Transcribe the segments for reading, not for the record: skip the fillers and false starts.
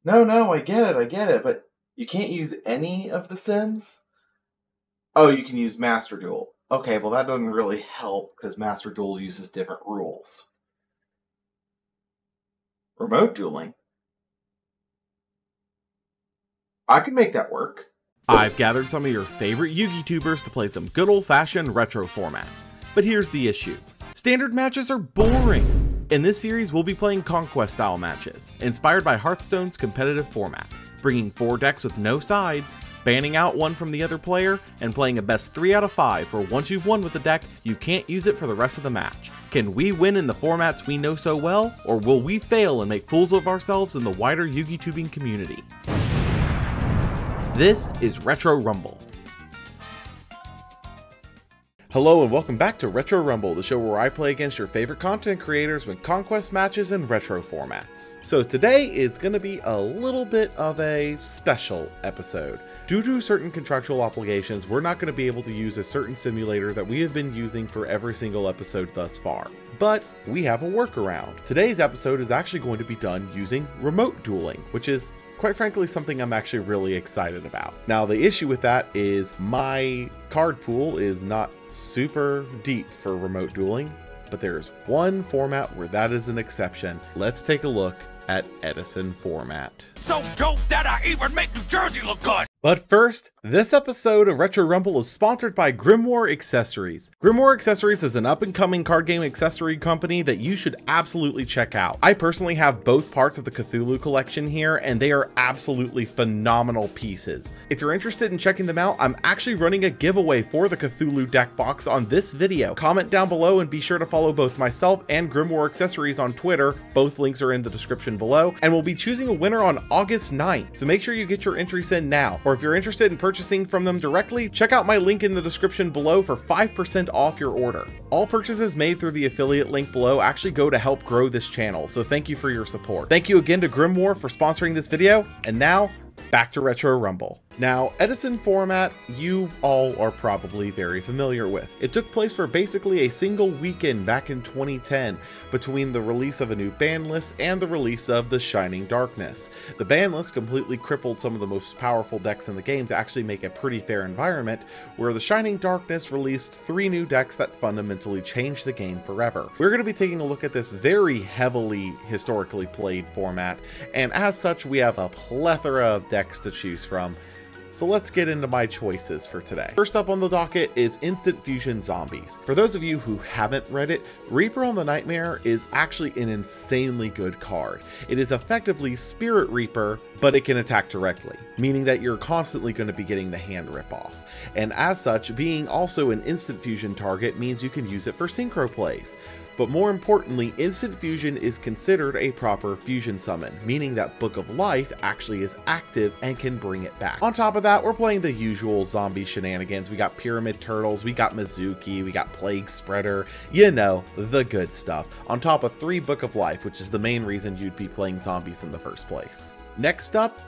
No, I get it, but you can't use any of the Sims? Oh, you can use Master Duel. Okay, well that doesn't really help, because Master Duel uses different rules. Remote dueling? I can make that work. I've gathered some of your favorite Yu-Gi tubers to play some good old-fashioned retro formats. But here's the issue. Standard matches are boring! In this series, we'll be playing Conquest-style matches, inspired by Hearthstone's competitive format, bringing 4 decks with no sides, banning out one from the other player, and playing a best 3 out of 5 where once you've won with the deck, you can't use it for the rest of the match. Can we win in the formats we know so well, or will we fail and make fools of ourselves in the wider Yu-Gi tubing community? This is Retro Rumble. Hello and welcome back to Retro Rumble, the show where I play against your favorite content creators with conquest matches and retro formats. So today is going to be a little bit of a special episode. Due to certain contractual obligations, we're not going to be able to use a certain simulator that we have been using for every single episode thus far. But we have a workaround. Today's episode is actually going to be done using remote dueling, which is quite frankly something I'm actually really excited about. Now the issue with that is my card pool is not super deep for remote dueling, but there's one format where that is an exception. Let's take a look at Edison format. So dope that I even make New Jersey look good! But first, this episode of Retro Rumble is sponsored by Grimoire Accessories. Grimoire Accessories is an up-and-coming card game accessory company that you should absolutely check out. I personally have both parts of the Cthulhu collection here, and they are absolutely phenomenal pieces. If you're interested in checking them out, I'm actually running a giveaway for the Cthulhu deck box on this video. Comment down below and be sure to follow both myself and Grimoire Accessories on Twitter. Both links are in the description below, and we'll be choosing a winner on August 9th, so make sure you get your entries in now. Or if you're interested in purchasing from them directly, check out my link in the description below for 5% off your order. All purchases made through the affiliate link below actually go to help grow this channel, so thank you for your support. Thank you again to Grimoire for sponsoring this video, and now, back to Retro Rumble. Now, Edison format, you all are probably very familiar with. It took place for basically a single weekend back in 2010 between the release of a new ban list and the release of the Shining Darkness. The ban list completely crippled some of the most powerful decks in the game to actually make a pretty fair environment, where the Shining Darkness released 3 new decks that fundamentally changed the game forever. We're going to be taking a look at this very heavily historically played format, and as such we have a plethora of decks to choose from. So let's get into my choices for today. First up on the docket is Instant Fusion Zombies. For those of you who haven't read it, Reaper on the Nightmare is actually an insanely good card. It is effectively Spirit Reaper, but it can attack directly, meaning that you're constantly going to be getting the hand rip-off. And as such, being also an instant fusion target means you can use it for synchro plays. But more importantly, Instant Fusion is considered a proper fusion summon, meaning that Book of Life actually is active and can bring it back. On top of that, we're playing the usual zombie shenanigans. We got Pyramid Turtles, we got Mizuki, we got Plague Spreader, you know, the good stuff. On top of 3 Book of Life, which is the main reason you'd be playing zombies in the first place. Next up,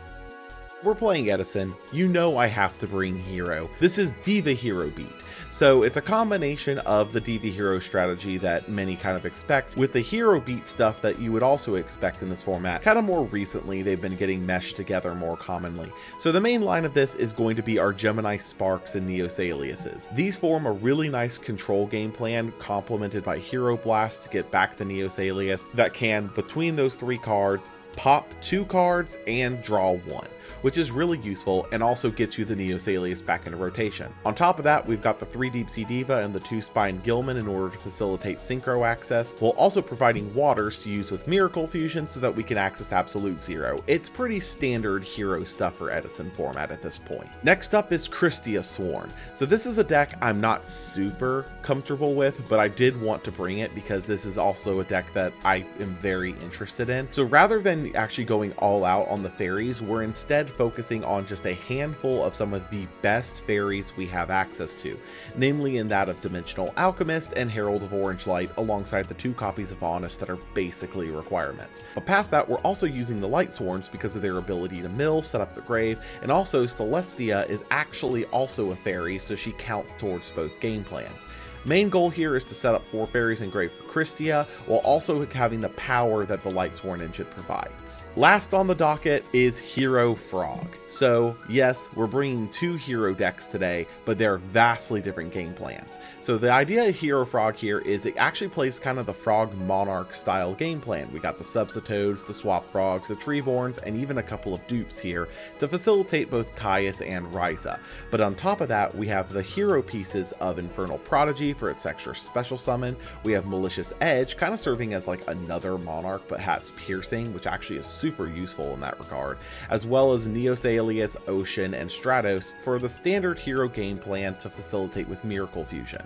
we're playing Edison. You know I have to bring Hero. This is Diva Hero Beat. So it's a combination of the Diva Hero strategy that many kind of expect with the Hero Beat stuff that you would also expect in this format. Kind of more recently, they've been getting meshed together more commonly. So the main line of this is going to be our Gemini Sparks and Neos Aliases. These form a really nice control game plan complemented by Hero Blast to get back the Neos Alias that can, between those 3 cards, pop 2 cards and draw 1, which is really useful and also gets you the Neos Alias back into rotation. On top of that, we've got the 3 Deep Sea Diva and the 2 Spine Gilman in order to facilitate synchro access, while also providing waters to use with Miracle Fusion so that we can access Absolute Zero. It's pretty standard hero stuff for Edison format at this point. Next up is Christia Sworn. So this is a deck I'm not super comfortable with, but I did want to bring it because this is also a deck that I am very interested in. So rather than actually going all out on the fairies, we're instead focusing on just a handful of some of the best fairies we have access to, namely in that of Dimensional Alchemist and Herald of Orange Light, alongside the 2 copies of Honest that are basically requirements. But past that, we're also using the Light Sworns because of their ability to mill, set up the grave, and also Celestia is actually also a fairy, so she counts towards both game plans. Main goal here is to set up 4 fairies engraved for Christia, while also having the power that the Lightsworn engine provides. Last on the docket is Hero Frog. So yes, we're bringing 2 hero decks today, but they're vastly different game plans. So the idea of Hero Frog here is it actually plays kind of the Frog Monarch style game plan. We got the Subsitoads, the Swap Frogs, the Treeborns, and even a couple of dupes here to facilitate both Caius and Raiza. But on top of that, we have the hero pieces of Infernal Prodigy for its extra special summon. We have Malicious Edge, kind of serving as like another Monarch, but has Piercing, which actually is super useful in that regard, as well as Neos Alias, Ocean, and Stratos for the standard hero game plan to facilitate with Miracle Fusion.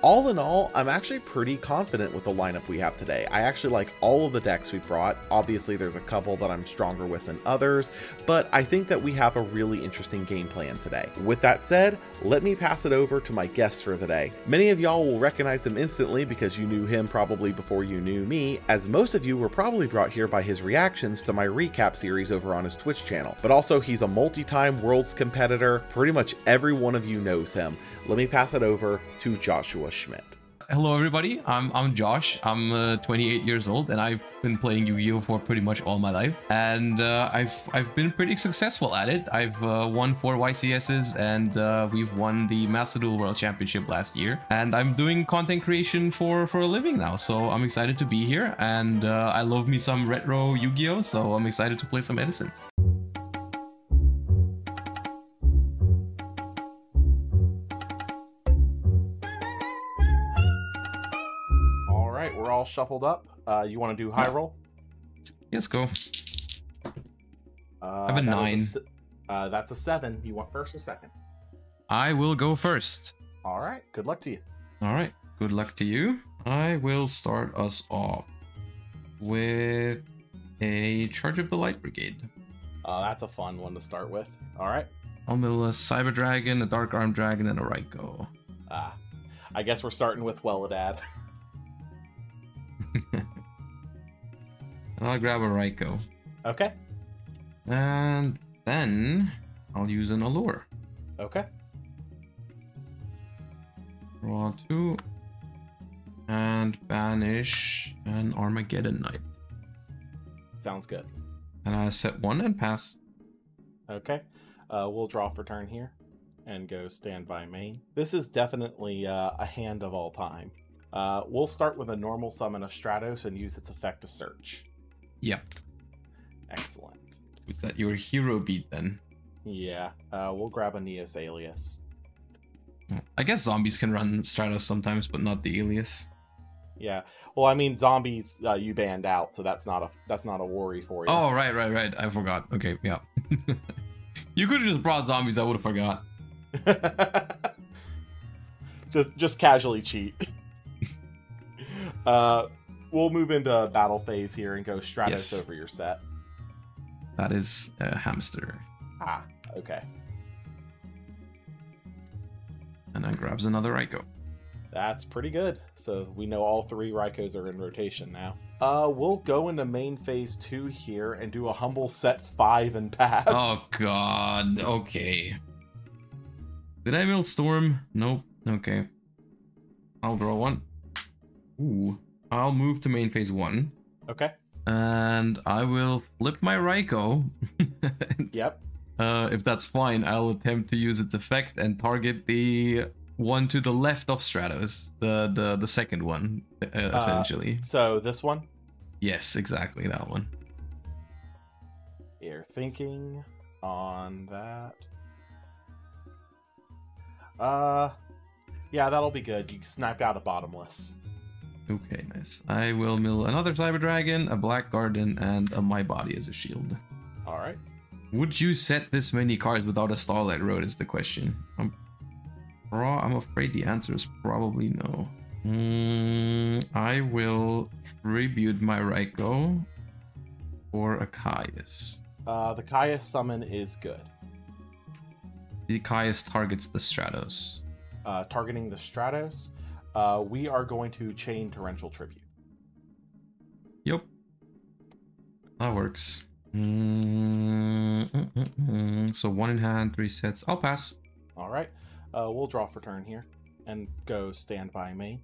All in all, I'm actually pretty confident with the lineup we have today. I actually like all of the decks we brought. Obviously, there's a couple that I'm stronger with than others, but I think that we have a really interesting game plan today. With that said, let me pass it over to my guest for the day. Many of y'all will recognize him instantly because you knew him probably before you knew me, as most of you were probably brought here by his reactions to my recap series over on his Twitch channel. But also, he's a multi-time Worlds competitor. Pretty much every one of you knows him. Let me pass it over to Joshua Schmidt. Hello everybody, I'm Josh. I'm 28 years old and I've been playing Yu-Gi-Oh for pretty much all my life, and I've been pretty successful at it. I've won 4 YCSs and we've won the Master Duel World Championship last year, and I'm doing content creation for a living now, so I'm excited to be here, and I love me some retro Yu-Gi-Oh, so I'm excited to play some Edison. We're all shuffled up. You want to do high roll? Let's go. I have a 9. That's a 7. You want first or second? I will go first. All right. Good luck to you. All right. Good luck to you. I will start us off with a Charge of the Light Brigade. That's a fun one to start with. All right. I'll mill a Cyber Dragon, a Dark Arm Dragon, and a Raikou. I guess we're starting with Welladad. And I'll grab a Raikou. Okay. And then I'll use an Allure. Okay. Draw 2. And banish an Armageddon Knight. Sounds good. And I set 1 and pass. Okay. We'll draw for turn here and go standby main. This is definitely a hand of all time. We'll start with a normal summon of Stratos and use its effect to search. Yep. Excellent. Was that your hero beat then? Yeah. We'll grab a Neos Alias. I guess zombies can run Stratos sometimes, but not the Alias. Yeah. Well, I mean, zombies you banned out, so that's not a worry for you. Oh, right. I forgot. Okay, yeah. You could have just brought zombies. I would have forgot. just casually cheat. We'll move into battle phase here and go Stratos over your set. That is a hamster. Ah, okay. And then grabs another Raikou. That's pretty good. So we know all 3 Raikous are in rotation now. We'll go into main phase 2 here and do a humble set 5 and pass. Oh god, okay. Did I mill Storm? Nope. Okay. I'll draw 1. Ooh. I'll move to main phase 1. Okay. And I will flip my Raikou. Yep. If that's fine, I'll attempt to use its effect and target the one to the left of Stratos. The second one, essentially. So this one? Yes, exactly, that one. You're thinking on that. Yeah, that'll be good. You sniped out a bottomless. Okay, nice. I will mill another Cyber Dragon, a Black Garden, and a My Body as a shield. Alright. Would you set this many cards without a Starlight Road is the question. I'm afraid the answer is probably no. I will tribute my Raikou for a Caius. The Caius summon is good. The Caius targets the Stratos. Targeting the Stratos. We are going to chain Torrential Tribute. Yep. That works. So 1 in hand, 3 sets. I'll pass. Alright. We'll draw for turn here and go stand by me.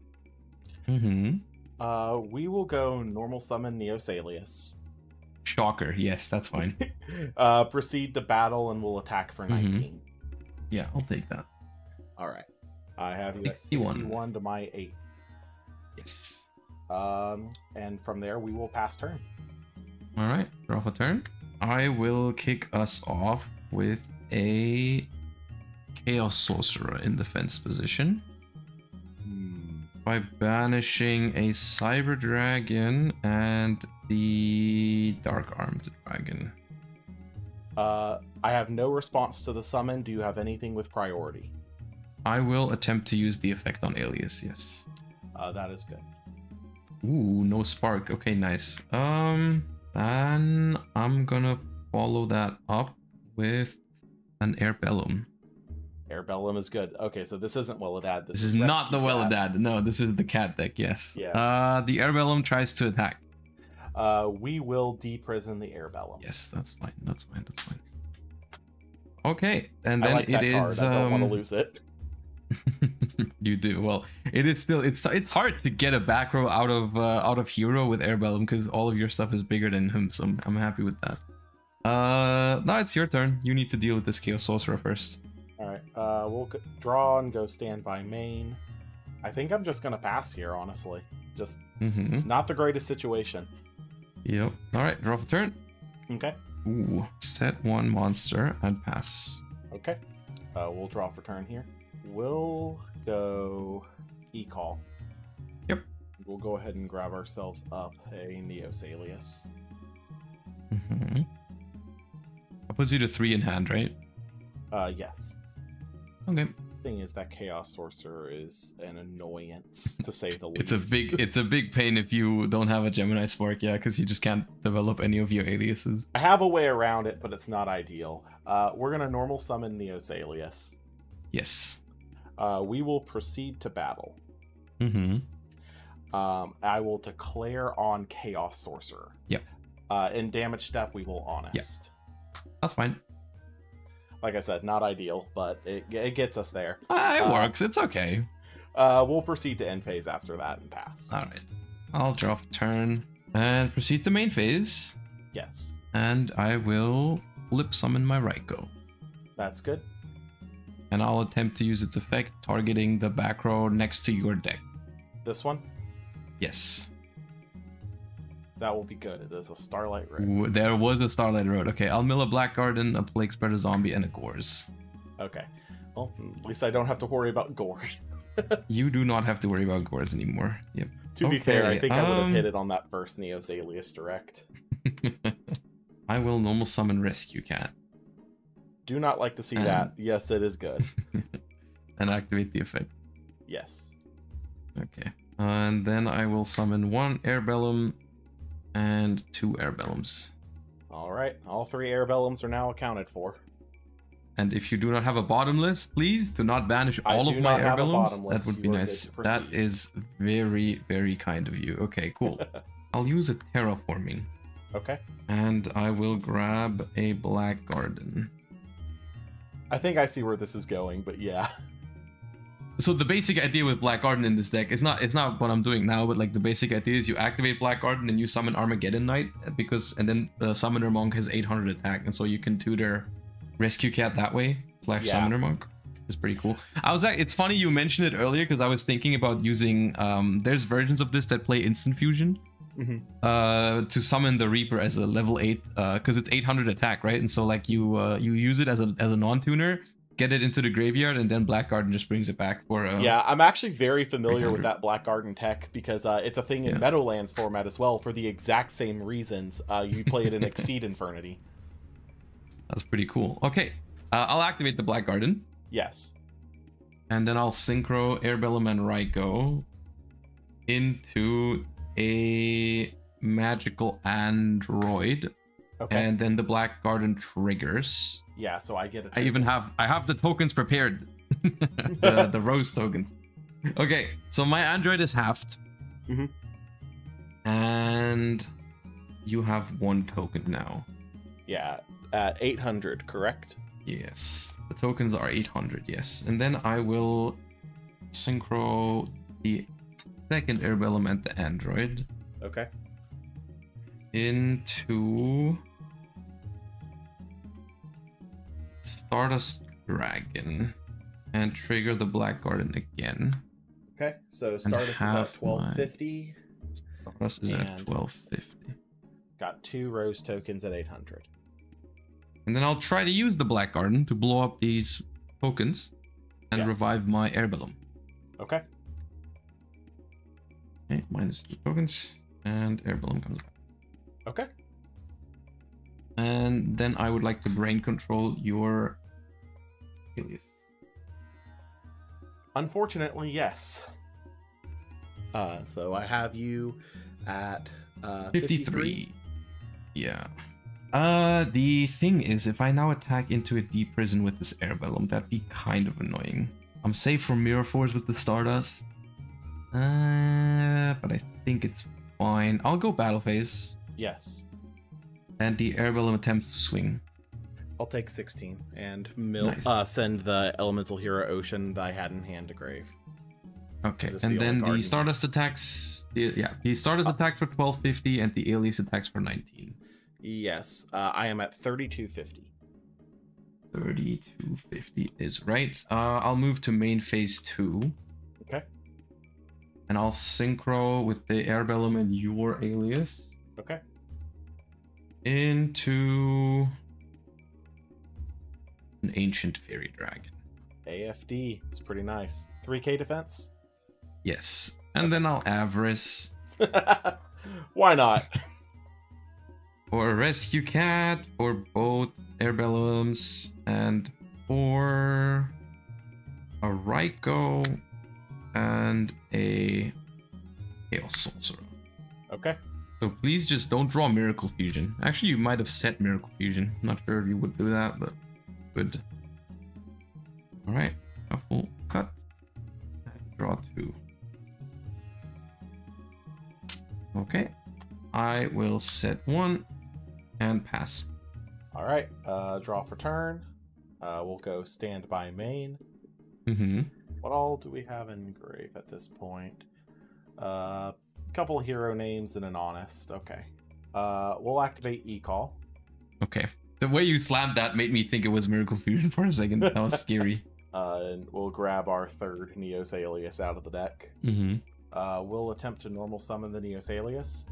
Mm-hmm. We will go normal summon Neosalius. Shocker. Yes, that's fine. Proceed to battle and we'll attack for 19. Yeah, I'll take that. All right. I have you at 61. 61 to my 8. Yes. And from there we will pass turn. All right, draw a turn. I will kick us off with a Chaos Sorcerer in defense position by banishing a Cyber Dragon and the Dark Armed Dragon. I have no response to the summon. Do you have anything with priority? I will attempt to use the effect on Alias, yes. That is good. Ooh, no spark. Okay, nice. Then I'm gonna follow that up with an Airbellum. Airbellum is good. Okay, so this isn't Willadad. This is not the Willadad. No, this is the cat deck, yes. Yeah. The Airbellum tries to attack. We will deprison the Airbellum. Yes, that's fine. That's fine. That's fine. Okay, and then I like that card. I don't want to lose it. You do. Well, it is still it's hard to get a back row out of hero with Airbellum because all of your stuff is bigger than him, so I'm happy with that. Now it's your turn. You need to deal with this Chaos Sorcerer first. Alright, we'll draw and go stand by main. I think I'm just gonna pass here, honestly. Just not the greatest situation. Yep. Alright, draw for turn. Okay. Ooh, set one monster and pass. Okay. We'll draw for turn here. We'll go E-Call. Yep. We'll go ahead and grab ourselves up a Neosalius. That puts you to 3 in hand, right? Yes. Okay. Thing is that Chaos Sorcerer is an annoyance, to say the least. It's a big pain if you don't have a Gemini Spark, yeah, because you just can't develop any of your aliases. I have a way around it, but it's not ideal. We're gonna normal summon Neosalius. Yes. We will proceed to battle. I will declare on Chaos Sorcerer. Yep. In damage step, we will Honest. Yep. That's fine. Like I said, not ideal, but it gets us there. It works. It's okay. We'll proceed to end phase after that and pass. All right. I'll draw a turn and proceed to main phase. Yes. And I will flip summon my Raikou. That's good. And I'll attempt to use its effect targeting the back row next to your deck. This one? Yes. That will be good. It is a Starlight Road. Ooh, there was a Starlight Road. Okay, I'll mill a Black Garden, a Plague Spreader Zombie, and a Gores. Okay. Well, at least I don't have to worry about Gores. You do not have to worry about Gores anymore. Yep. To be fair, I think I would have hit it on that first Neosalius direct. I will normal summon Rescue Cat. Do not like to see that. Yes, it is good. And activate the effect. Yes. Okay. And then I will summon 1 Airbellum and 2 Airbellums. Alright, all 3 Airbellums are now accounted for. And if you do not have a bottomless, please do not banish all of my Airbellums. That would be nice. That is very, very kind of you. Okay, cool. I'll use a Terraforming. Okay. And I will grab a Black Garden. I think I see where this is going, but yeah. So the basic idea with Black Garden in this deck is not what I'm doing now, but like the basic idea is you activate Black Garden and you summon Armageddon Knight and then the Summoner Monk has 800 attack, and so you can tutor Rescue Cat that way / Summoner Monk. It's pretty cool. It's funny you mentioned it earlier because I was thinking about using there's versions of this that play Instant Fusion to summon the Reaper as a level 8 because it's 800 attack, right? And so like you use it as a non-tuner, get it into the graveyard, and then Black Garden just brings it back for yeah, I'm actually very familiar with that Black Garden tech because it's a thing in Meadowlands format as well for the exact same reasons. You play it in Exceed Infernity. That's pretty cool. Okay, I'll activate the Black Garden. Yes. And then I'll synchro Airbellum and Raikou into a magical android. Okay. And then the Black Garden triggers. Yeah, so I get it. I have the tokens prepared. the rose tokens. Okay, so my android is halved. And you have 1 token now. Yeah, at 800, correct? Yes, the tokens are 800, yes. And then I will synchro the second Airbellum and the android Okay. into Stardust Dragon and trigger the Black Garden again. Okay. So Stardust is at half my- 1250. Stardust is at And- 1250. Got 2 rose tokens at 800. And then I'll try to use the Black Garden to blow up these tokens and Yes. revive my Airbellum. Okay. Okay, minus 2 tokens, and Airbellum comes back. Okay. And then I would like to brain control your Alias. Unfortunately, yes. So I have you at 53. Yeah. The thing is, if I now attack into a deep prison with this Airbellum, that'd be kind of annoying. I'm safe from Mirror Force with the Stardust. But I think it's fine. I'll go Battle Phase. Yes. And the Airbellum attempts to swing. I'll take 16 and Nice. send the Elemental Hero Ocean that I had in hand to Grave. Okay, Is this and the only then card the you- Stardust attacks. The Stardust attacks for 1250, and the Alias attacks for 19. Yes. I am at 3250. 3250 is right. I'll move to main phase 2. Okay. And I'll synchro with the Airbellum and your Alias Okay. into an Ancient Fairy Dragon. AFD. It's pretty nice. 3k defense? Yes. And then I'll Avarice Why not? for a Rescue Cat for both Airbellums and for a Raikou and a Chaos Sorcerer. Okay. So please just don't draw Miracle Fusion. Actually, you might have set Miracle Fusion. Not sure if you would do that, but good. Alright, a full cut. Draw 2. Okay. I will set 1 and pass. All right. Draw for turn. We'll go standby main. Mm-hmm. What all do we have in Grave at this point? Couple hero names and an honest. Okay. We'll activate E-Call. Okay. The way you slammed that made me think it was Miracle Fusion for a second. That was scary. And we'll grab our third Neos Alias out of the deck. Mm-hmm. We'll attempt to normal summon the Neos Alias.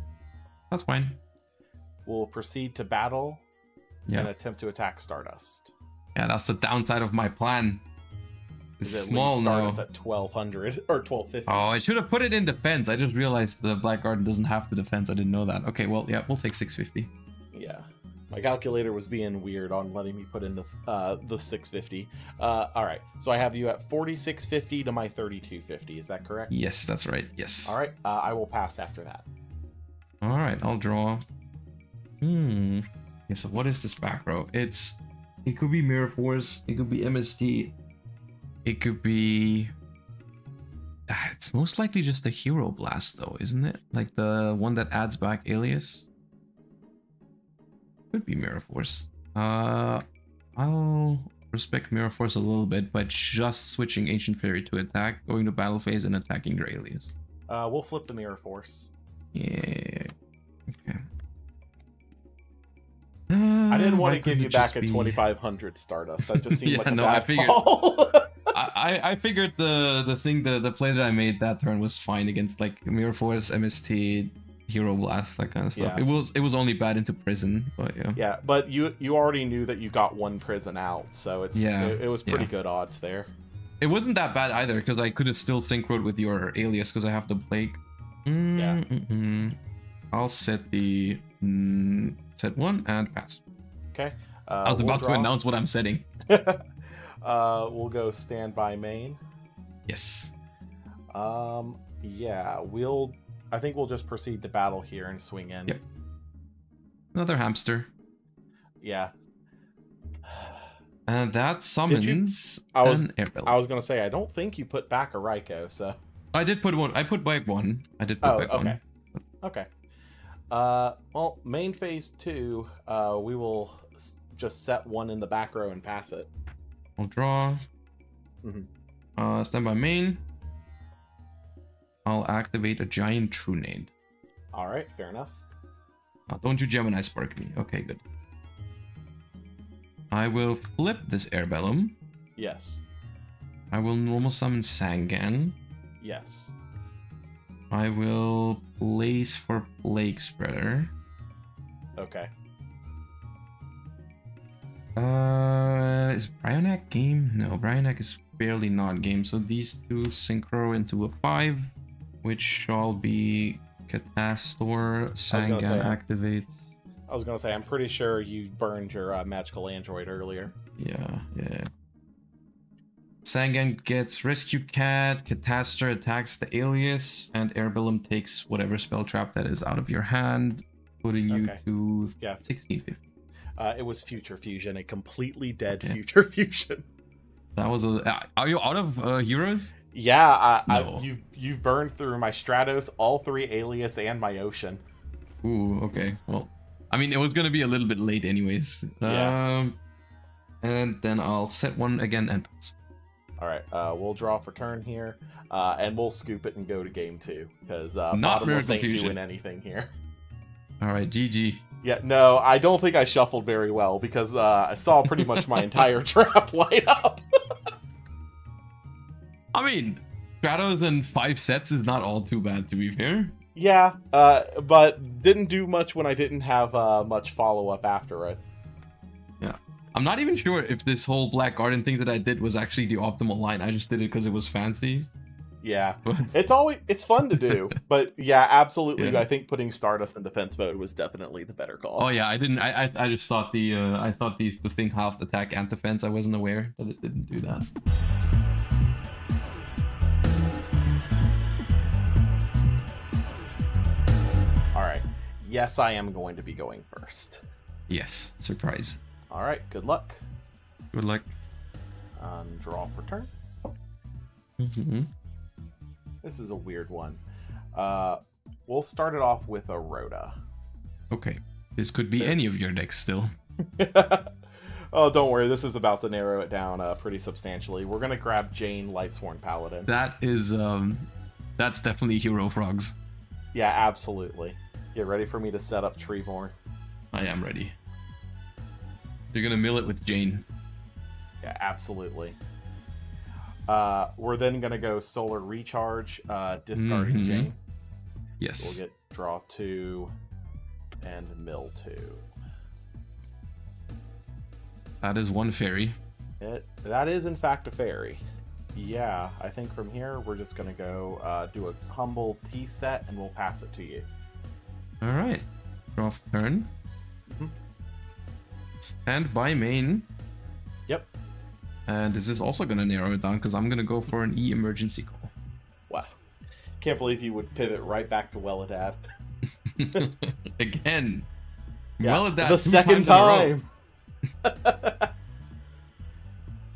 That's fine. We'll proceed to battle and Yeah. attempt to attack Stardust. Yeah, that's the downside of my plan. It's Is it small leave now. Stardust at 1200 or 1250? Oh, I should have put it in defense. I just realized the Black Garden doesn't have the defense. I didn't know that. Okay, well, yeah, we'll take 650. Yeah. My calculator was being weird on letting me put in the 650. All right. So I have you at 4650 to my 3250. Is that correct? Yes, that's right. Yes. All right. I will pass after that. All right, I'll draw. Okay, so what is this back row? It could be Mirror Force. It could be MST. It could be. It's most likely just a Hero Blast, though, isn't it? Like the one that adds back Alias. Could be Mirror Force. I'll respect Mirror Force a little bit by just switching Ancient Fairy to attack, going to battle phase, and attacking your Alias. We'll flip the Mirror Force. Yeah. Okay. I didn't want Why to give couldn't you it back just a be- 2500 Stardust. That just seemed Yeah, like a no, I bad figured- call. I figured the play that I made that turn was fine against like Mirror Force, MST, Hero Blast, that kind of stuff. Yeah. It was only bad into prison, but yeah. Yeah, but you already knew that you got one prison out, so it was pretty good odds there. It wasn't that bad either because I could have still synchroed with your Alias because I have the Plague. I'll set the set 1 and pass. Okay. I was about to announce what I'm setting. We'll go standby main. Yes. Yeah, I think we'll just proceed to battle here and swing in. Yep. Another hamster. Yeah. And that summons I was- an Airbellum. I was gonna say I don't think you put back a Raikou, so. I did put one. I put back one. I did put back okay. one. Okay. Well, main phase 2, we will just set one in the back row and pass it. I'll draw. Mhm. Stand by main. I'll activate a giant Trunade. All right, fair enough. Don't you Gemini Spark me. Okay, good. I will flip this Airbellum. Yes. I will normal summon Sangan. Yes. I will place for Plague Spreader. Okay. Is Brionac game? No, Brionac is barely not game. So these two synchro into a 5, which shall be Catastor. Sangan activates. I was gonna say, I'm pretty sure you burned your magical android earlier. Yeah. Sangan gets Rescue Cat, Catastor attacks the Alias, and Airbellum takes whatever spell trap that is out of your hand, putting you to 1650. It was Future Fusion, a completely dead Future Fusion. That was a. Are you out of heroes? Yeah, No. you've burned through my Stratos, all 3 Alias, and my Ocean. Ooh, okay. Well, I mean, it was gonna be a little bit late, anyways. Yeah. And then I'll set one again and pass. All right, we'll draw for turn here, and we'll scoop it and go to game 2 because Not Bottomless Miracle ain't Fusion. doing anything here. All right, GG. Yeah, no, I don't think I shuffled very well because I saw pretty much my entire trap light up. I mean, Stratos and 5 sets is not all too bad, to be fair. Yeah, but didn't do much when I didn't have much follow-up after it. Yeah. I'm not even sure if this whole Black Garden thing that I did was actually the optimal line. I just did it because it was fancy. Yeah, But it's fun to do, but yeah, absolutely. Yeah. I think putting Stardust in defense mode was definitely the better call. oh yeah, I didn't. I just thought the thing half attack and defense. I wasn't aware that it didn't do that. All right. Yes, I am going to be going first. Yes, surprise. All right. Good luck. Good luck. Draw for turn. Mm-hmm. This is a weird one. We'll start it off with a Rhoda. Okay, this could be any of your decks still. Oh, don't worry. This is about to narrow it down pretty substantially. We're gonna grab Jane, Lightsworn Paladin. That is that's definitely Hero Frogs. Yeah, absolutely. Get ready for me to set up Treeborn. I am ready. You're gonna mill it with Jane. Yeah, absolutely. We're then gonna go Solar Recharge, discarding Mhm. Jane. Yes. We'll get draw 2 and mill 2. That is one fairy. That is in fact a fairy. Yeah, I think from here we're just gonna go do a humble P set and we'll pass it to you. All right. Draw for turn. Mhm. Stand by main. Yep. And this is also gonna narrow it down because I'm gonna go for an E emergency call. Wow. Can't believe you would pivot right back to Welladad. Again. Yeah, Well, that the second time.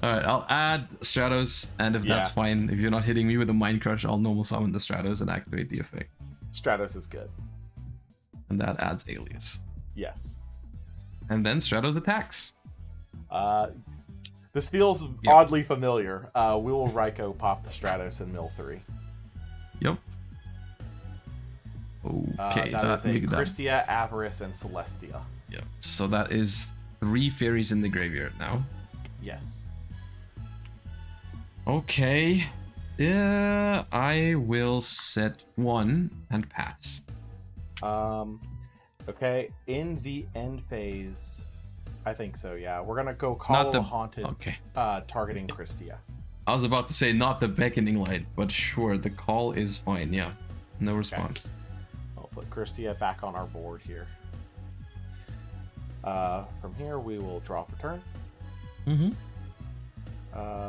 Alright, I'll add Stratos, and if that's Yeah. fine, if you're not hitting me with a Mind Crush, I'll normal summon the Stratos and activate the effect. Stratos is good. And that adds Alias. Yes. And then Stratos attacks. This feels oddly familiar. We will Raikou pop the Stratos in mill 3. Yep. Okay, that is a make that. Christia, Avarice, and Celestia. Yep. So that is 3 fairies in the graveyard now. Yes. Okay. Yeah, I will set 1 and pass. Okay, in the end phase, I think so, yeah. We're gonna go Call of the Haunted, Okay. targeting Christia. I was about to say not the beckoning light, but sure, the call is fine. Yeah, no response. I'll put Christia back on our board here. From here, we will draw for turn. Mm-hmm.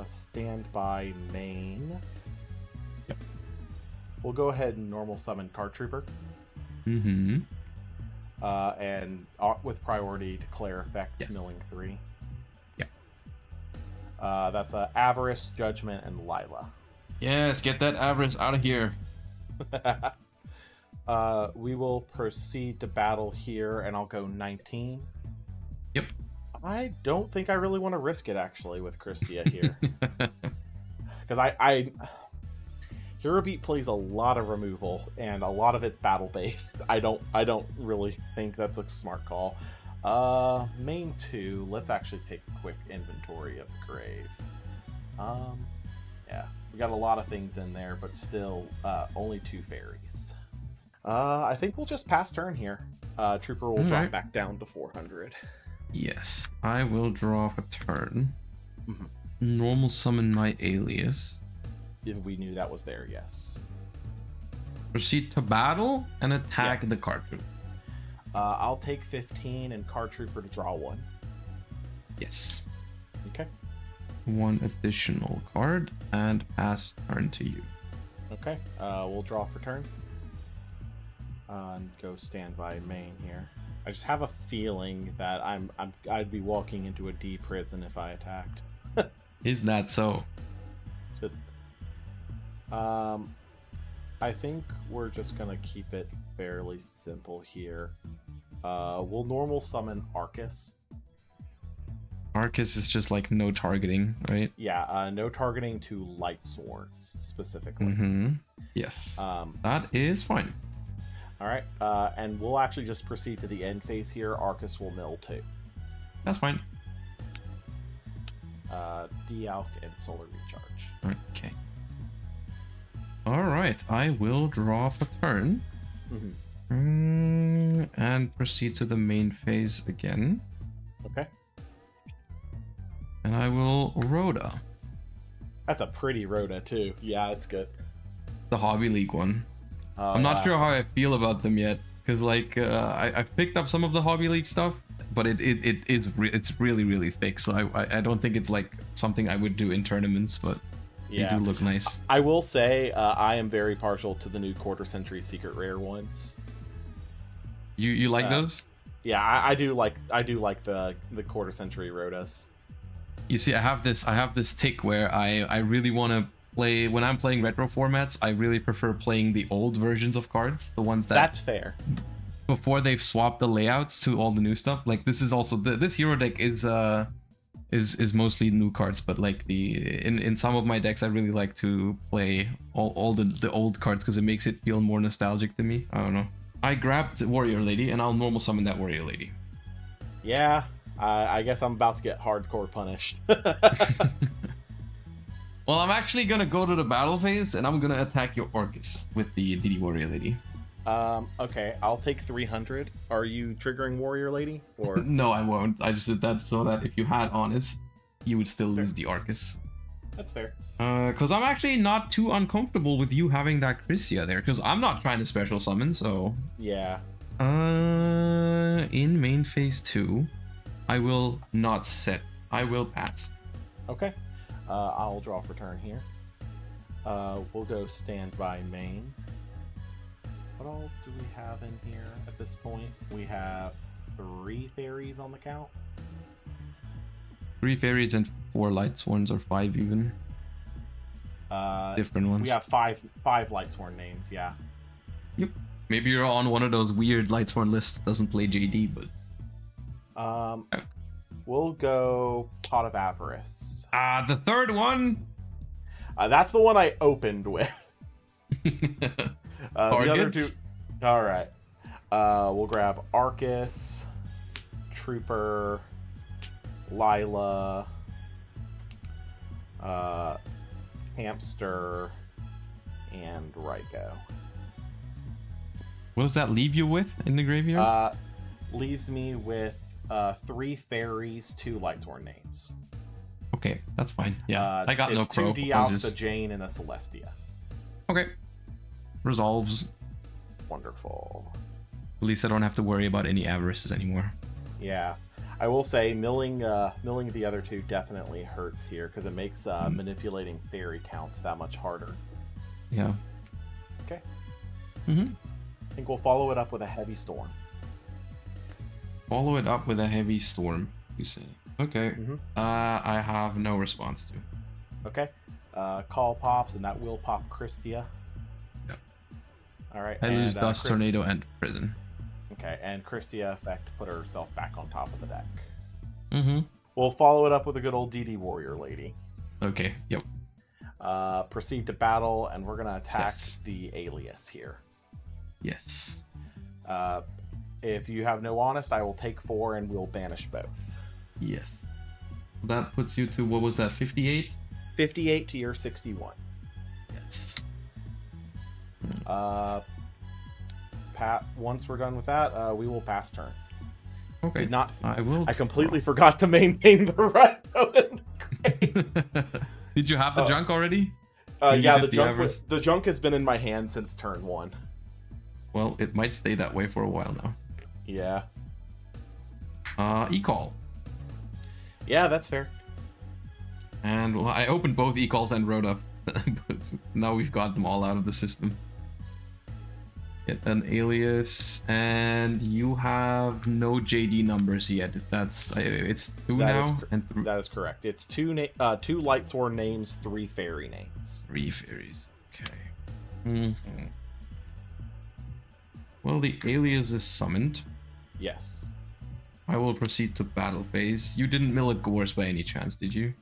Stand by main. Yep. We'll go ahead and normal summon Card Trooper. Mm-hmm. And with priority, declare effect, milling 3. Yep. That's Avarice, Judgment, and Lila. Yes, get that Avarice out of here. We will proceed to battle here, and I'll go 19. Yep. I don't think I really want to risk it, actually, with Christia here. Because I Hero Beat plays a lot of removal, and a lot of it's battle based. I don't really think that's a smart call. Main 2. Let's actually take a quick inventory of the grave. Yeah, we got a lot of things in there, but still only 2 fairies. I think we'll just pass turn here. Trooper will drop back down to 400. Yes, I will draw for turn. Normal summon my alias. If we knew that was there, yes. Proceed to battle and attack Yes. the card trooper. I'll take 15 and card trooper to draw 1. Yes. Okay. 1 additional card and pass turn to you. Okay. We'll draw for turn. And go standby main here. I just have a feeling that I'd be walking into a D prison if I attacked. Is that so? I think we're just gonna keep it fairly simple here. We'll normal summon Arcus. Arcus is just like no targeting, right? Yeah, no targeting to light swords specifically. Yes. That is fine. All right, and we'll actually just proceed to the end phase here. Arcus will mill 2. That's fine. Dealk and solar recharge. Okay. All right, I will draw for turn. And proceed to the main phase again. Okay. And I will Rhoda. That's a pretty Rhoda too. Yeah, it's good. The Hobby League one. I'm not sure how I feel about them yet, because like I've picked up some of the Hobby League stuff, but it's really thick. So I don't think it's like something I would do in tournaments, but they do look nice. I will say I am very partial to the new quarter century secret rare ones. You like those? Yeah, I do like the quarter century Rhodas. You see, I have this tick where I really want to play when I'm playing retro formats. I really prefer playing the old versions of cards, the ones that's fair. Before they've swapped the layouts to all the new stuff. Like this is also this hero deck is mostly new cards, but like in some of my decks I really like to play all the old cards because it makes it feel more nostalgic to me. I don't know. I grabbed Warrior Lady and I'll normal summon that Warrior Lady. Yeah, I guess I'm about to get hardcore punished. Well, I'm actually gonna go to the battle phase and I'm gonna attack your Orcus with the DD Warrior Lady. Okay, I'll take 300. Are you triggering Warrior Lady? Or No, I won't. I just did that so that if you had Honest, you would still lose the Arcus. That's fair. Because I'm actually not too uncomfortable with you having that Christia there, because I'm not trying to special summon, so... Yeah. In main phase 2, I will not set. I will pass. Okay. I'll draw for turn here. We'll go standby main. What all do we have in here at this point? We have 3 fairies on the count. 3 fairies and 4 light sworns, or 5 even. Different ones. We have five Lightsworn names, yeah. Yep. Maybe you're on one of those weird Lightsworn lists that doesn't play JD, but... We'll go Pot of Avarice. The third one? That's the one I opened with. The other 2... Alright. We'll grab Arcus, Trooper, Lila, Hamster, and Ryko. What does that leave you with in the graveyard? Leaves me with 3 fairies, 2 Lightsworn names. Okay, that's fine. Yeah, I got no it's crow. 2 Dealks, a Jane, and a Celestia. Okay. Resolves. Wonderful. At least I don't have to worry about any avarices anymore. Yeah. I will say milling the other 2 definitely hurts here because it makes manipulating fairy counts that much harder. Yeah. Okay. I think we'll follow it up with a heavy storm. Follow it up with a heavy storm, you say. Okay. I have no response to. Okay. Call pops, and that will pop Christia. Yep. Alright. I lose Dust, Tornado, and Prison. Okay, and Christia effect put herself back on top of the deck. Mm-hmm. We'll follow it up with a good old DD Warrior Lady. Okay, yep. Proceed to battle, and we're going to attack Yes. the alias here. Yes. If you have no honest, I will take 4 and we'll banish both. Yes. That puts you to, what was that, 58? 58 to your 61. Yes. Once we're done with that, we will pass turn. Okay. Did not. I will. I completely forgot to maintain the red token. Did you have the junk already? You Yeah, did the junk has been in my hand since turn 1. Well, it might stay that way for a while now. Yeah. E-call. Yeah, that's fair. And well, I opened both e-calls and wrote up. But now we've got them all out of the system. Get an alias, and you have no JD numbers yet. It's 2 now, and that is correct. It's 2 light sword names, 3 fairy names. 3 fairies. Okay. Mm-hmm. Well, the alias is summoned. Yes. I will proceed to battle phase. You didn't mill a Gores by any chance, did you?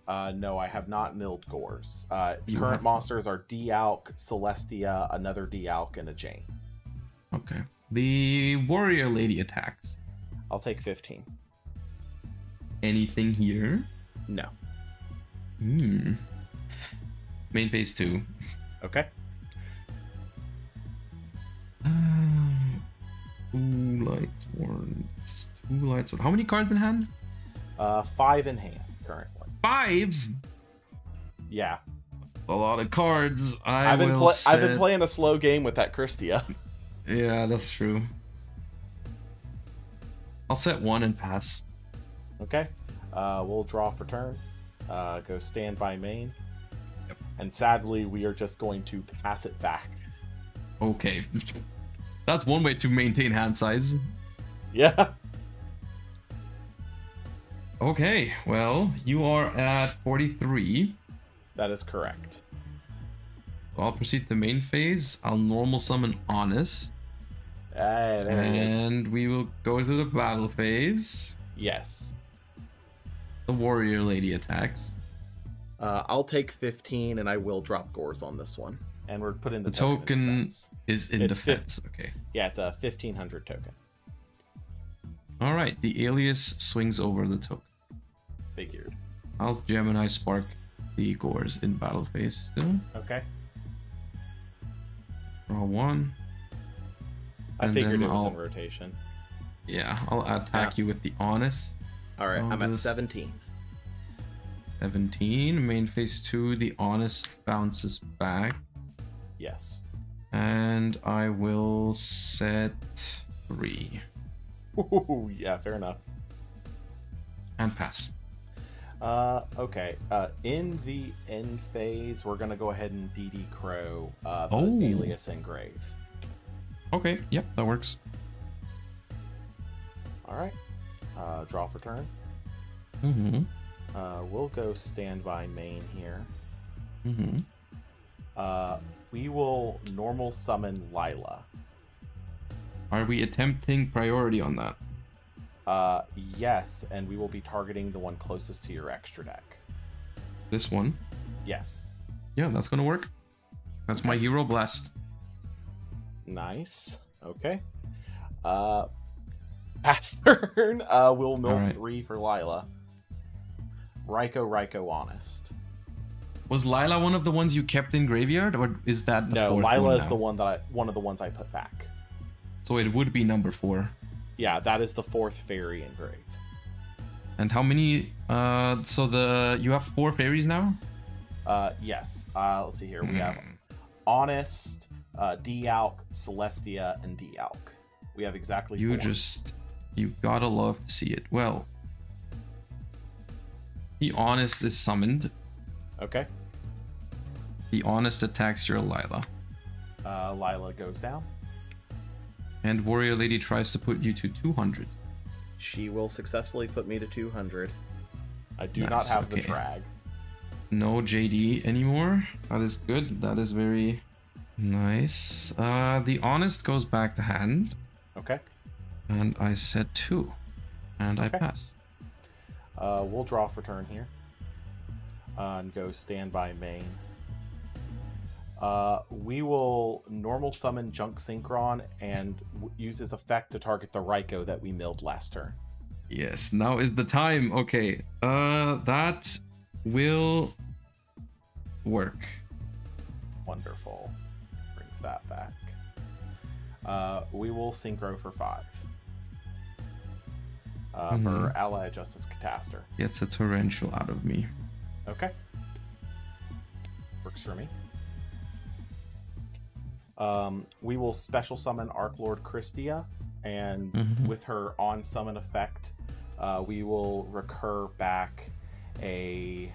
No, I have not milled Gores. Current monsters are Dialk, Celestia, another Dialk, and a Jane. Okay. The warrior lady attacks. I'll take 15. Anything here? No. Main phase 2. Okay. 2 lights, 2 lights. How many cards in hand? 5 in hand currently. 5. Yeah. A lot of cards. I've been playing a slow game with that Christia. Yeah, that's true. I'll set 1 and pass. Okay. We'll draw for turn. Go stand by main. Yep. And sadly, we are just going to pass it back. Okay. That's one way to maintain hand size. Yeah. Okay, well, you are at 43. That is correct. I'll proceed to main phase. I'll normal summon Honest. There it is. And we will go to the battle phase. Yes. The warrior lady attacks. I'll take 15 and I will drop Gores on this one. And we're putting the token is in it's defense. Okay. Yeah, it's a 1500 token. All right, the alias swings over the token. Figured. I'll Gemini Spark the Gores in battle phase still. Okay. Draw 1. I And figured then it was in rotation. Yeah, I'll attack you with the Honest. All right, I'm at Honest. 17. 17. Main phase 2, the Honest bounces back. Yes. And I will set 3. Ooh, yeah, fair enough. And pass. Okay. In the end phase, we're gonna go ahead and DD Crow the Oh. alias engrave. Okay, yep, that works. All right. Draw for turn. Mm-hmm. We'll go stand by main here. Mm-hmm. We will normal summon Lila. Are we attempting priority on that? Yes, and we will be targeting the one closest to your extra deck. This one? Yes. Yeah, that's gonna work. That's my hero blast. Nice. Okay. Pass turn. We'll mill Alright. 3 for Lila. Ryko, Honest. Was Lila one of the ones you kept in graveyard, or is that the No, fourth Lila one is now? the one of the ones I put back. So it would be number 4. Yeah, that is the 4th fairy engrave. And how many? You have 4 fairies now. Yes. Let's see here. We have Honest, Dialk, Celestia, and Dialk. We have exactly 4. You gotta love to see it. Well, the Honest is summoned. Okay. The Honest attacks your Lila. Lila goes down. And Warrior Lady tries to put you to 200. She will successfully put me to 200. I do Nice, not have the okay. drag. No JD anymore. That is good. That is very nice. The Honest goes back to hand. Okay. And I set 2. And I Okay. pass. We'll draw for turn here. and go standby main. We will normal summon Junk Synchron and use his effect to target the Raikou that we milled last turn. Yes, now is the time. Okay, that will work. Wonderful. Brings that back. We will Synchro for 5. For Ally Justice Cataster. Gets a torrential out of me. Okay. Works for me. We will special summon Archlord Christia, and with her on summon effect, we will recur back a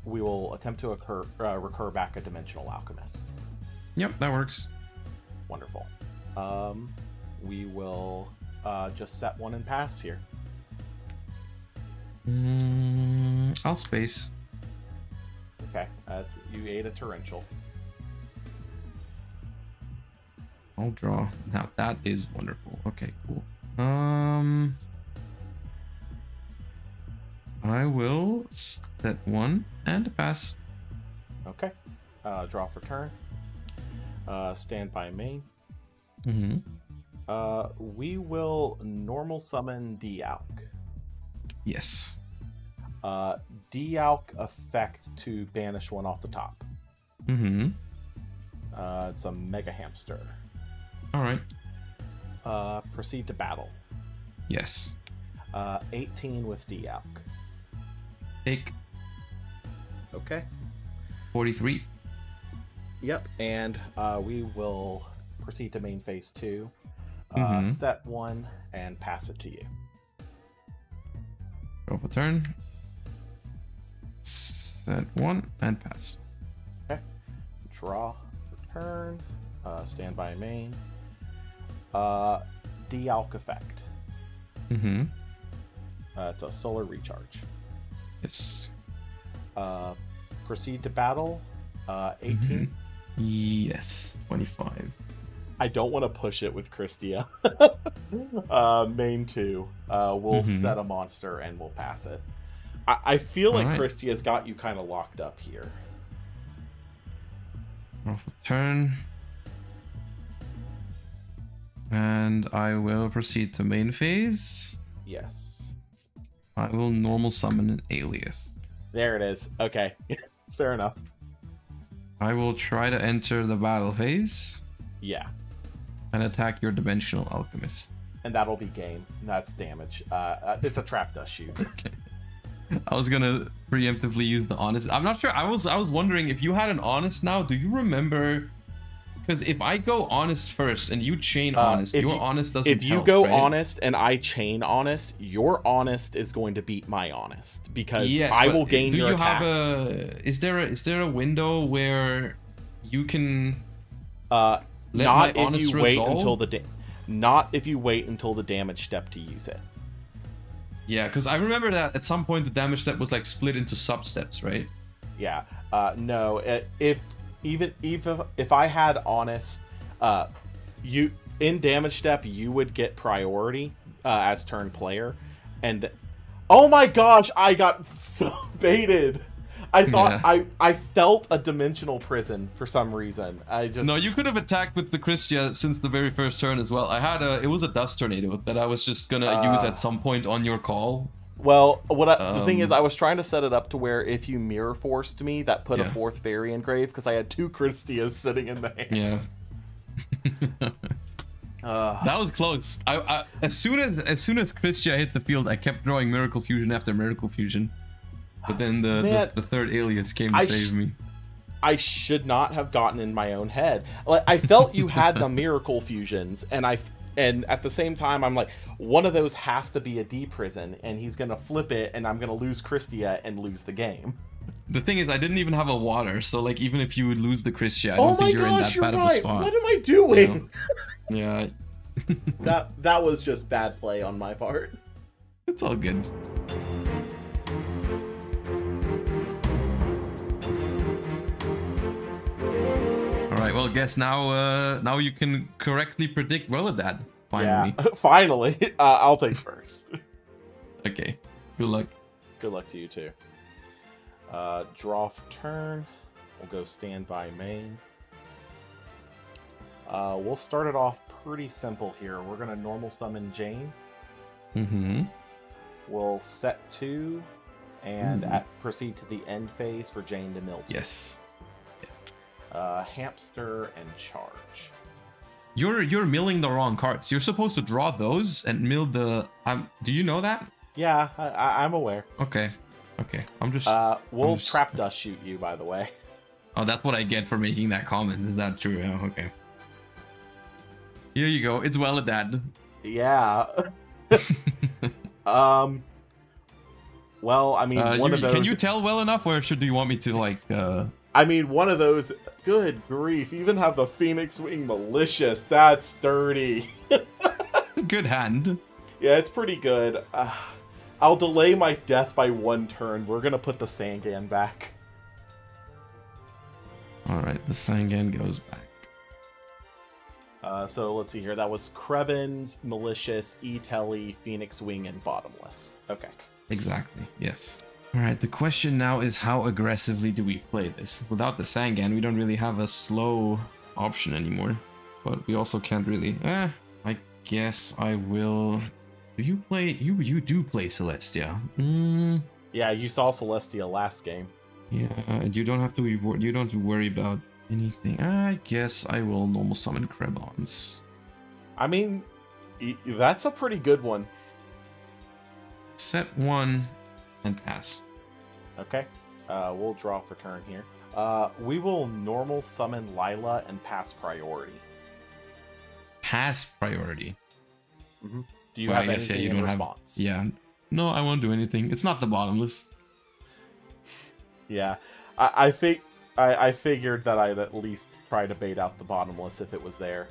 we will attempt to recur back a Dimensional Alchemist. Yep, that works. Wonderful. We will just set 1 and pass here. I'll space. Okay, you ate a torrential. I'll draw. Now that is wonderful. Okay, cool. I will set 1 and pass. Okay. Draw for turn. Stand by main. We will normal summon Dialk. Yes. Dialk effect to banish 1 off the top. It's a Mega Hamster. Alright. Proceed to battle. Yes. 18 with Dialk. Take Okay. 43. Yep. And we will proceed to main phase 2. Set 1 and pass it to you. Draw for turn. Set 1 and pass. Okay. Draw for turn. Stand by main. Dialk effect. It's a solar recharge. Yes. Proceed to battle. 18. Yes. 25. I don't want to push it with Christia. Main 2. We'll set a monster and we'll pass it. I feel like Christia's got you kind of locked up here. Draw for turn. And I will proceed to main phase. Yes. I will normal summon an alias. There it is. Okay. Fair enough. I will try to enter the battle phase. Yeah. And attack your Dimensional Alchemist. And that'll be game. That's damage. It's a trap dust shoot. Okay. I was gonna preemptively use the honest. I'm not sure. I was wondering if you had an honest now. Do you remember? Because if I go honest first and you chain honest, your honest doesn't. If you help, go right? honest and I chain honest, your honest is going to beat my honest because yes, I will gain do your you attack. Have a? Is there a window where you can? Not if you wait resolve? until not if you wait until the damage step to use it. Yeah, because I remember that at some point the damage step was like split into sub steps, right? Yeah. No. If I had honest, you in damage step you would get priority as turn player, and oh my gosh, I got so baited. I thought I felt a dimensional prison for some reason. No, you could have attacked with the Christia since the very first turn as well. It was a dust tornado that I was just gonna use at some point on your call. Well, the thing is, I was trying to set it up to where if you mirror forced me, that put a 4th fairy engrave because I had 2 Christias sitting in the hand. Yeah. That was close. As soon as Christia hit the field, I kept drawing Miracle Fusion after Miracle Fusion. But then the third alias came to save me. I should not have gotten in my own head. Like I felt you had the Miracle Fusions, and at the same time I'm like, one of those has to be a D prison, and he's gonna flip it, and I'm gonna lose Christia and lose the game. The thing is, I didn't even have a water, so like even if you would lose the Christia, I don't think you're in that bad of a spot. What am I doing? Yeah. that was just bad play on my part. It's all good. Alright, well, guess now you can correctly predict Relidad, finally. Yeah, finally. I'll take first. Okay, good luck. Good luck to you, too. Draw for turn. We'll go standby main. We'll start it off pretty simple here. We're going to normal summon Jane. Mm-hmm. We'll set 2 and proceed to the end phase for Jane to mill 2. Yes. Hamster and charge. You're milling the wrong cards. You're supposed to draw those and mill the... do you know that? Yeah, I'm aware. Okay. I'm just... We'll trap dust shoot you, by the way. Oh, that's what I get for making that comment. Is that true? Oh, okay. Here you go. It's well at that. Yeah. Well, I mean, one of those... Can you tell well enough, or do you want me to, like... I mean, one of those... Good grief, even have the Phoenix Wing Malicious. That's dirty. Good hand. Yeah, it's pretty good. I'll delay my death by 1 turn. We're gonna put the Sangan back. Alright, the Sangan goes back. So let's see here. That was Krebin's, Malicious, E-Telly, Phoenix Wing, and Bottomless. Okay. Exactly, yes. Alright, the question now is how aggressively do we play this? Without the Sangan, we don't really have a slow option anymore. But we also can't really... I guess I will... Do you play... You do play Celestia. Yeah, you saw Celestia last game. Yeah, you don't have to worry about anything. I guess I will normal summon Krebons. I mean, that's a pretty good one. Set 1 and pass. Okay. We'll draw for turn here. We will normal summon Lila and pass priority. Pass priority. Mm-hmm. Do you have anything in response? Yeah. No, I won't do anything. It's not the bottomless. Yeah. I figured that I'd at least try to bait out the bottomless if it was there.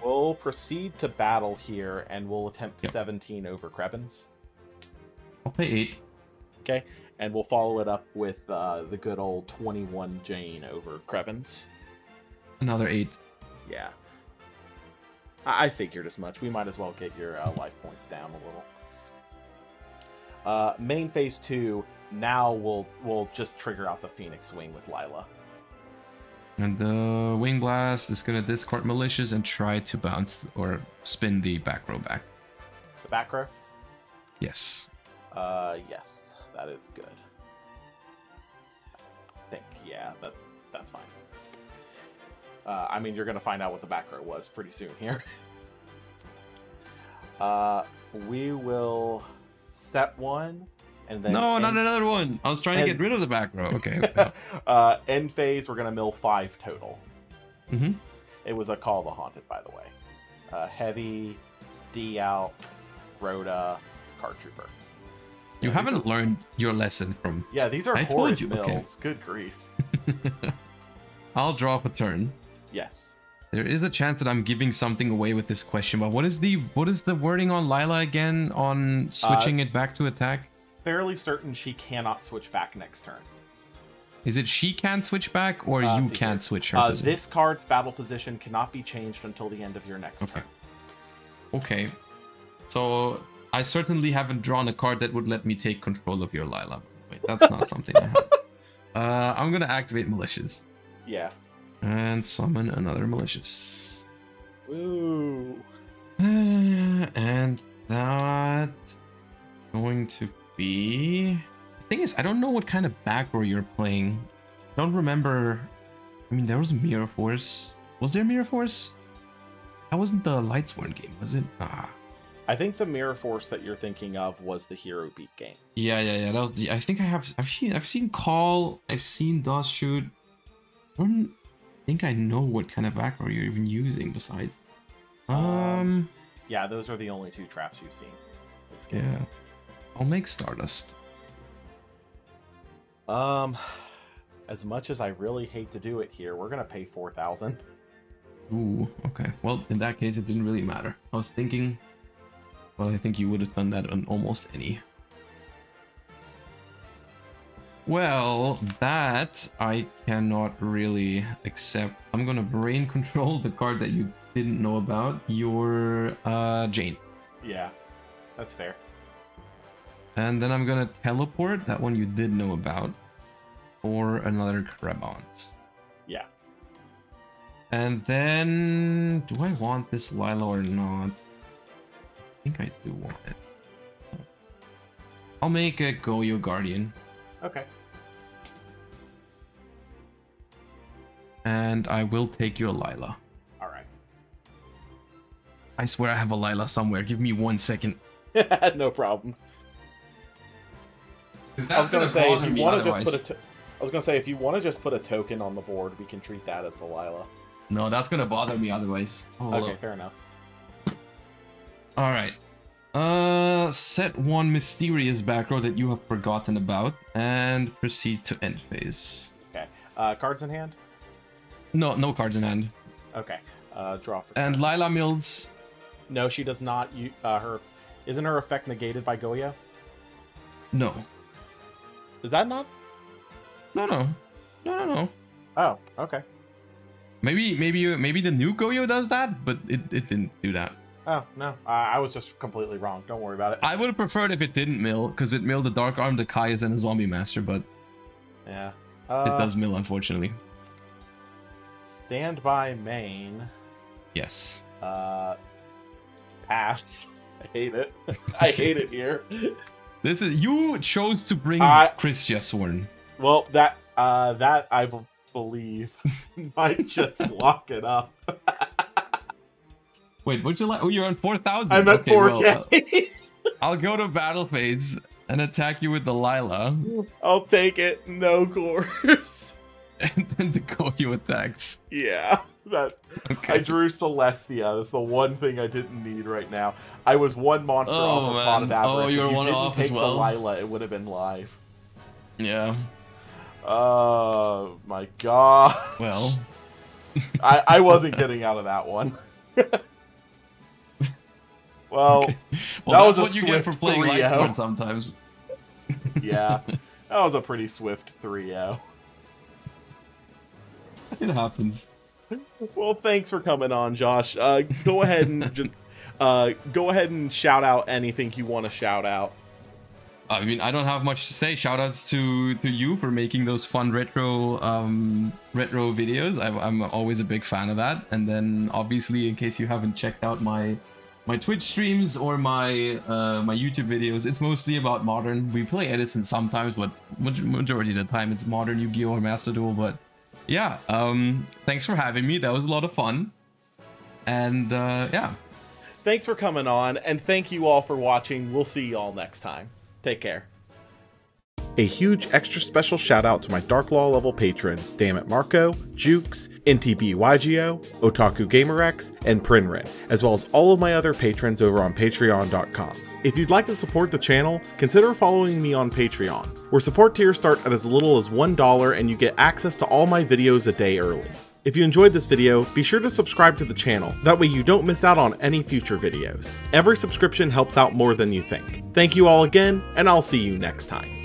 We'll proceed to battle here, and we'll attempt 17 over Krebins. I'll pay 8. Okay, and we'll follow it up with the good old 21 Jane over Krebins. Another 8. Yeah. I figured as much. We might as well get your life points down a little. Main phase 2, now we'll just trigger out the Phoenix Wing with Lila. And the Wing Blast is going to discard Malicious and try to bounce or spin the back row back. The back row? Yes. Yes, that is good. I think, yeah, that's fine. I mean, you're going to find out what the back row was pretty soon here. We will set 1, and then... No, not another one! I was trying to get rid of the back row. Okay. End phase, we're going to mill 5 total. Mm-hmm. It was a Call of the Haunted, by the way. Heavy, D-Alp, Rhoda, Card Trooper. You haven't learned your lesson from... Yeah, these are horrid mills. Okay. Good grief. I'll draw up a turn. Yes. There is a chance that I'm giving something away with this question, but what is the wording on Lila again on switching it back to attack? Fairly certain she cannot switch back next turn. Is it she can't switch back, or you can't switch her position? This card's battle position cannot be changed until the end of your next turn. Okay. So I certainly haven't drawn a card that would let me take control of your Lila. Wait, that's not something I have. I'm gonna activate Malicious. Yeah. And summon another Malicious. Ooh. And that's going to be... The thing is, I don't know what kind of back row you're playing. I don't remember... I mean, there was Mirror Force. Was there Mirror Force? That wasn't the Lightsworn game, was it? I think the Mirror Force that you're thinking of was the Hero Beat game. Yeah. That was the... I think I've seen Call. I've seen Dust Shoot. I don't think I know what kind of back row you're even using besides. Yeah, those are the only 2 traps you've seen this game. Yeah. I'll make Stardust. As much as I really hate to do it here, we're gonna pay 4,000. Ooh, okay. Well, in that case, it didn't really matter. I was thinking, well, I think you would have done that on almost any. Well, that I cannot really accept. I'm gonna brain control the card that you didn't know about, your Jane. Yeah, that's fair. And then I'm gonna teleport. That one you did know about. Or another Krebons. Yeah. And then... do I want this Lila or not? I think I do want it. I'll make a Goyo Guardian. Okay. And I will take your Lila. Alright. I swear I have a Lila somewhere. Give me 1 second. No problem. I was gonna say if you want to just put if you want to just put a token on the board, we can treat that as the Lila. No, that's gonna bother me otherwise. Oh, okay, fair enough. All right. Set one mysterious back row that you have forgotten about, and proceed to end phase. Okay. Cards in hand. No cards in hand. Okay. Draw for. And Lila Mills. No, she does not. Isn't her effect negated by Goyo? No. Is that not? No. Oh, okay. Maybe the new Goyo does that, but it didn't do that. Oh, no. I was just completely wrong. Don't worry about it. I would have preferred if it didn't mill, because it milled the Dark Arm, the Kaias, and the Zombie Master, but yeah, it does mill, unfortunately. Standby main. Yes. Pass. I hate it. I hate it here. This is you chose to bring Chris Jesworn. Well, that I believe might just lock it up. Wait, what'd you like? Oh, you're on 4,000. I'm at 4K. Well, I'll go to battle phase and attack you with the Lila. I'll take it. No course. And then the Goyo attacks. Yeah. Okay. I drew Celestia. That's the one thing I didn't need right now. I was one monster off of Pot of Avarice. You were one didn't off take as well. the Lila, it would have been live. Yeah. Oh my god. Well. I wasn't getting out of that one. Well, okay. That was what a you swift get for playing 3-0. Lightsworn sometimes. Yeah. That was a pretty swift 3-0. It happens. Well, thanks for coming on, Josh. Go ahead and shout out anything you want to shout out. I mean, I don't have much to say. Shoutouts to you for making those fun retro videos. I'm always a big fan of that. And then, obviously, in case you haven't checked out my Twitch streams or my my YouTube videos, it's mostly about Modern. We play Edison sometimes, but majority of the time it's Modern, Yu-Gi-Oh, or Master Duel. But yeah, thanks for having me. That was a lot of fun. And yeah. Thanks for coming on, and thank you all for watching. We'll see you all next time. Take care. A huge extra special shout out to my Dark Law level patrons, Dammit Marco, Jukes, NTBYGO, Otaku GamerX, and Prinrin, as well as all of my other patrons over on patreon.com. If you'd like to support the channel, consider following me on Patreon, where support tiers start at as little as $1 and you get access to all my videos a day early. If you enjoyed this video, be sure to subscribe to the channel, that way you don't miss out on any future videos. Every subscription helps out more than you think. Thank you all again, and I'll see you next time.